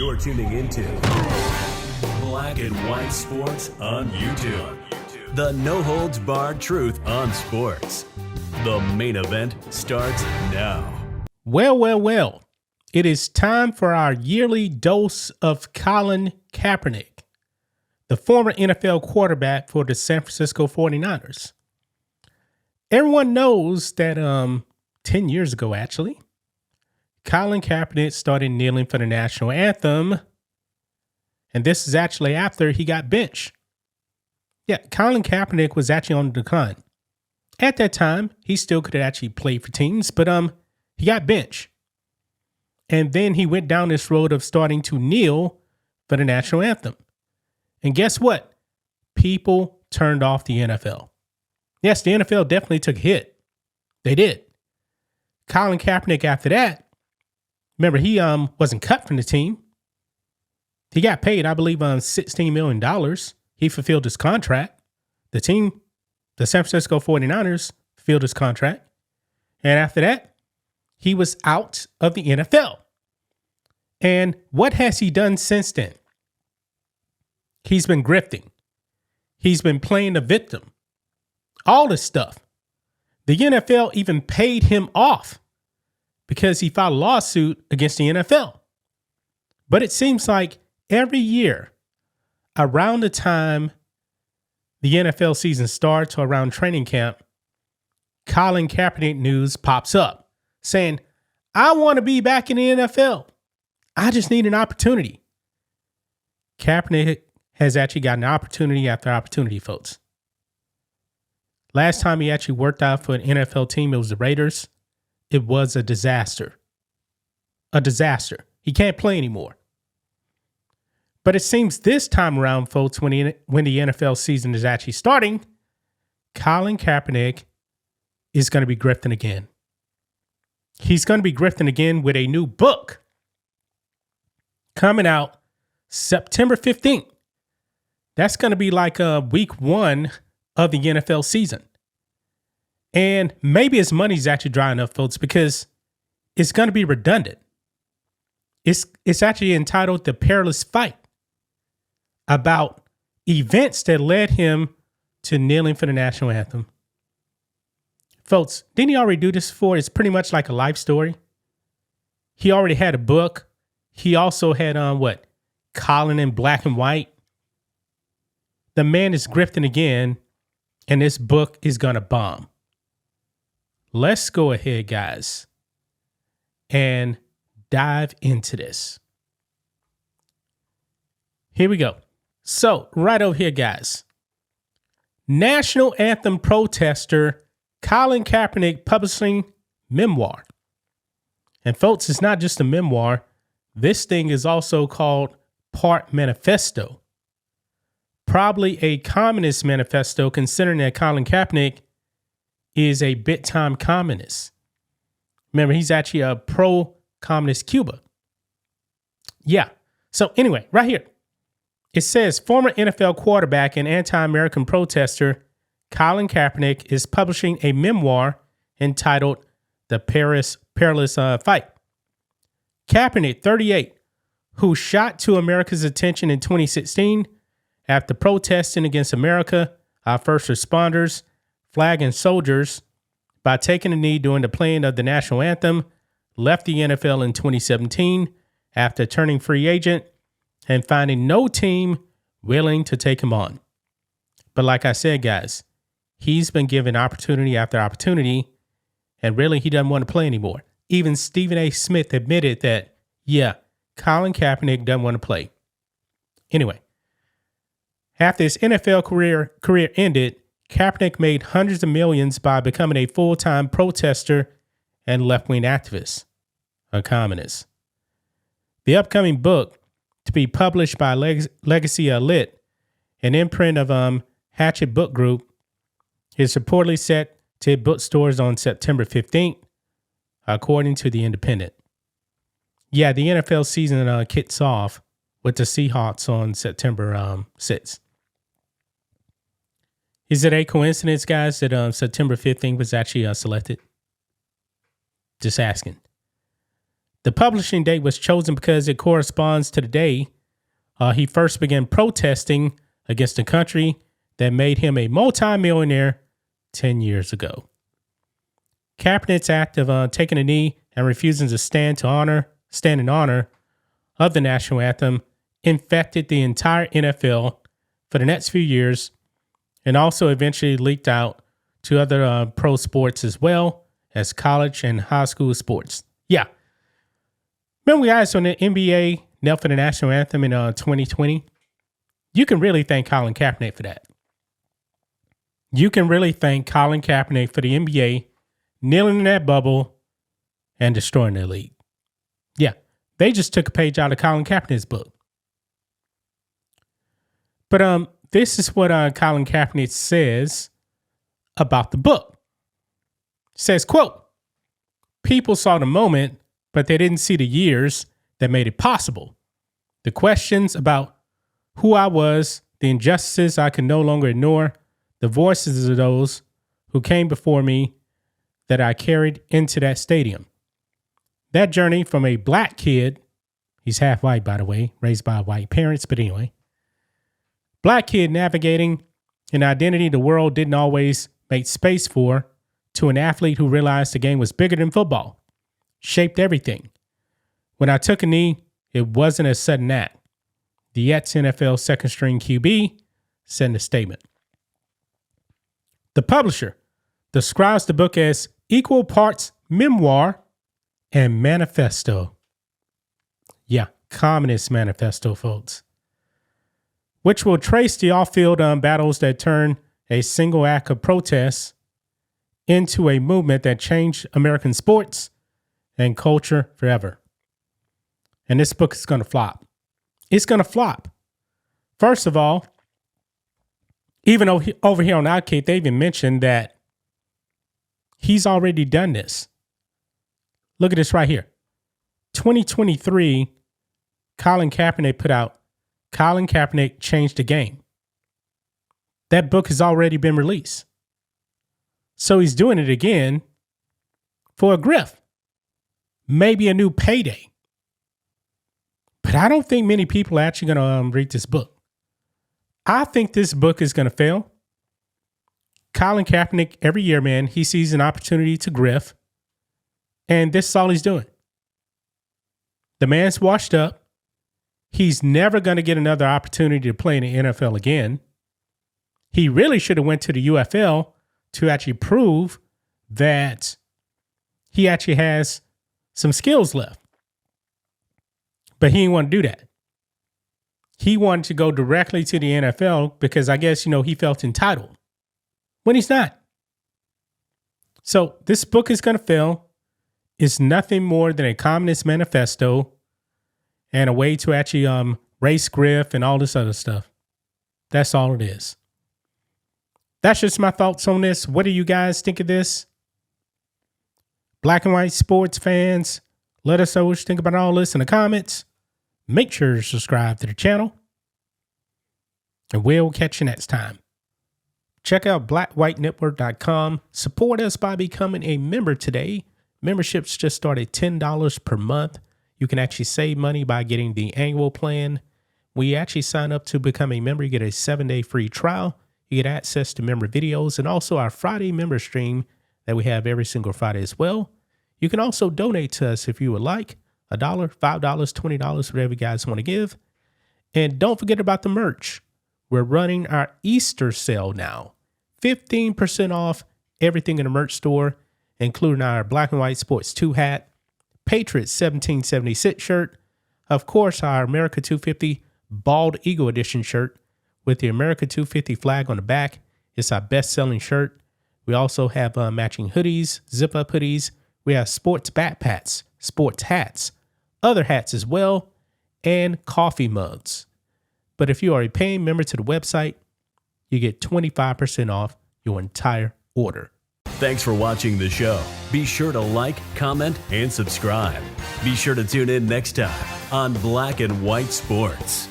You're tuning into Black and White Sports on YouTube. The no-holds-barred truth on sports. The main event starts now. Well. It is time for our yearly dose of Colin Kaepernick, the former NFL quarterback for the San Francisco 49ers. Everyone knows that 10 years ago, actually, Colin Kaepernick started kneeling for the national anthem. And this is actually after he got benched. Yeah, Colin Kaepernick was actually on the decline. At that time, he still could actually play for teams, but he got benched. And then he went down this road of starting to kneel for the national anthem. And guess what? People turned off the NFL. Yes, the NFL definitely took a hit. They did. Colin Kaepernick after that, remember, he wasn't cut from the team. He got paid, I believe, $16 million. He fulfilled his contract. The team, the San Francisco 49ers, fulfilled his contract. And after that, he was out of the NFL. And what has he done since then? He's been grifting. He's been playing the victim. All this stuff. The NFL even paid him off because he filed a lawsuit against the NFL. But it seems like every year, around the time the NFL season starts or around training camp, Colin Kaepernick news pops up saying, I want to be back in the NFL. I just need an opportunity. Kaepernick has actually gotten opportunity after opportunity, folks. Last time he actually worked out for an NFL team, it was the Raiders. It was a disaster. A disaster. He can't play anymore. But it seems this time around, folks, when the NFL season is actually starting, Colin Kaepernick is going to be grifting again. He's going to be grifting again with a new book coming out September 15th. That's going to be like week one of the NFL season. And maybe his money's actually drying up, folks, because it's going to be redundant. It's actually entitled The Perilous Fight, about events that led him to kneeling for the national anthem. Folks, didn't he already do this before? It's pretty much like a life story. He already had a book. He also had Colin in black and white. The man is grifting again, and this book is gonna bomb. Let's go ahead, guys, and dive into this. Here we go. So, right over here, guys. National anthem protester Colin Kaepernick publishing memoir. And folks, it's not just a memoir. This thing is also called part manifesto. Probably a communist manifesto, considering that Colin Kaepernick is a big-time communist. Remember, he's actually a pro-communist Cuba. Yeah. So anyway, right here, it says former NFL quarterback and anti-American protester Colin Kaepernick is publishing a memoir entitled The Perilous Fight. Kaepernick, 38, who shot to America's attention in 2016 after protesting against America, our first responders, flag and soldiers, by taking a knee during the playing of the national anthem, left the NFL in 2017 after turning free agent and finding no team willing to take him on. But like I said, guys, he's been given opportunity after opportunity, and really he doesn't want to play anymore. Even Stephen A. Smith admitted that, yeah, Colin Kaepernick doesn't want to play. Anyway, after his NFL career ended, Kaepernick made hundreds of millions by becoming a full-time protester and left-wing activist, a communist. The upcoming book, to be published by Legacy Lit, an imprint of Hatchet Book Group, is reportedly set to hit bookstores on September 15th, according to The Independent. Yeah, the NFL season kicks off with the Seahawks on September 6th. Is it a coincidence, guys, that September 15th was actually selected? Just asking. The publishing date was chosen because it corresponds to the day he first began protesting against the country that made him a multimillionaire 10 years ago. Kaepernick's act of taking a knee and refusing to stand in honor of the national anthem infected the entire NFL for the next few years, and also eventually leaked out to other pro sports as well as college and high school sports. Yeah. Remember guys when the NBA knelt for the national anthem in 2020? You can really thank Colin Kaepernick for that. You can really thank Colin Kaepernick for the NBA kneeling in that bubble and destroying their league. Yeah, they just took a page out of Colin Kaepernick's book. But this is what Colin Kaepernick says about the book. It says, quote, "People saw the moment, but they didn't see the years that made it possible. The questions about who I was, the injustices I could no longer ignore, the voices of those who came before me that I carried into that stadium. That journey from a black kid," he's half white, by the way, raised by white parents, but anyway, black kid navigating an identity the world didn't always make space for, to an athlete who realized the game was bigger than football, shaped everything. When I took a knee, it wasn't a sudden act. The ex-NFL second-string QB said in a statement. The publisher describes the book as equal parts memoir and manifesto. Yeah, Communist Manifesto, folks. Which will trace the off-field battles that turn a single act of protest into a movement that changed American sports and culture forever. And this book is going to flop. It's going to flop. First of all, even over here on Outkick, they even mentioned that he's already done this. Look at this right here. 2023, Colin Kaepernick put out Colin Kaepernick Changed the Game. That book has already been released. So he's doing it again for a grift. Maybe a new payday. But I don't think many people are actually going to read this book. I think this book is going to fail. Colin Kaepernick, every year, man, he sees an opportunity to grift. And this is all he's doing. The man's washed up. He's never going to get another opportunity to play in the NFL again. He really should have went to the UFL to actually prove that he actually has some skills left. But he didn't want to do that. He wanted to go directly to the NFL because I guess, he felt entitled when he's not. So this book is going to fail. It's nothing more than a communist manifesto and a way to actually race grift and all this other stuff. That's all it is. That's just my thoughts on this. What do you guys think of this? Black and white sports fans, let us know what you think about all this in the comments. Make sure to subscribe to the channel. And we'll catch you next time. Check out blackwhitenetwork.com. Support us by becoming a member today. Memberships just start at $10 per month. You can actually save money by getting the annual plan. When you actually sign up to become a member, you get a 7-day free trial. You get access to member videos and also our Friday member stream that we have every single Friday as well. You can also donate to us if you would like. $1, $5, $20, whatever you guys want to give. And don't forget about the merch. We're running our Easter sale now. 15% off everything in the merch store, including our Black and White Sports 2 hat, Patriots 1776 shirt, of course, our America 250 Bald Eagle Edition shirt with the America 250 flag on the back. It's our best-selling shirt. We also have matching hoodies, zip-up hoodies. We have sports backpacks, sports hats, other hats as well, and coffee mugs. But if you are a paying member to the website, you get 25% off your entire order. Thanks for watching the show. Be sure to like, comment, and subscribe. Be sure to tune in next time on Black and White Sports.